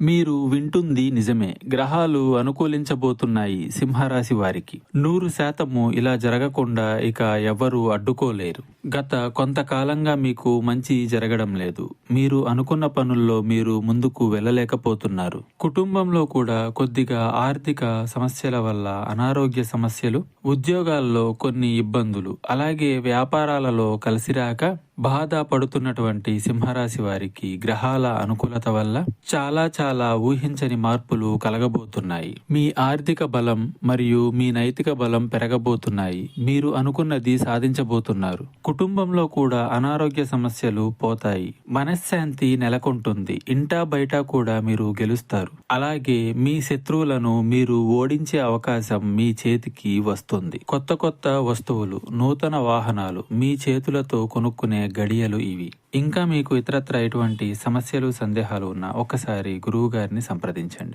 మీరు వింటుంది నిజమే. గ్రహాలు అనుకూలించబోతున్నాయి సింహరాశి వారికి. 100% ఇలా జరగకుండా ఇక ఎవ్వరూ అడ్డుకోలేరు. గత కొంతకాలంగా మీకు మంచి జరగడం లేదు. మీరు అనుకున్న పనుల్లో మీరు ముందుకు వెళ్ళలేకపోతున్నారు. కుటుంబంలో కూడా కొద్దిగా ఆర్థిక సమస్యల వల్ల అనారోగ్య సమస్యలు, ఉద్యోగాల్లో కొన్ని ఇబ్బందులు, అలాగే వ్యాపారాలలో కలిసిరాక బాధ పడుతున్నటువంటి సింహరాశి వారికి గ్రహాల అనుకూలత వల్ల చాలా ఊహించని మార్పులు కలగబోతున్నాయి. మీ ఆర్థిక బలం మరియు మీ నైతిక బలం పెరగబోతున్నాయి. మీరు అనుకున్నది సాధించబోతున్నారు. కుటుంబంలో కూడా అనారోగ్య సమస్యలు పోతాయి. మనశ్శాంతి నెలకొంటుంది. ఇంటా బయట కూడా మీరు గెలుస్తారు. అలాగే మీ శత్రువులను మీరు ఓడించే అవకాశం మీ చేతికి వస్తుంది. కొత్త వస్తువులు, నూతన వాహనాలు మీ చేతులతో కొనుక్కునే గడియలు ఇవి. ఇంకా మీకు ఇతరత్ర ఎటువంటి సమస్యలు, సందేహాలు ఉన్నా ఒక్కసారి గురువు గారిని సంప్రదించండి.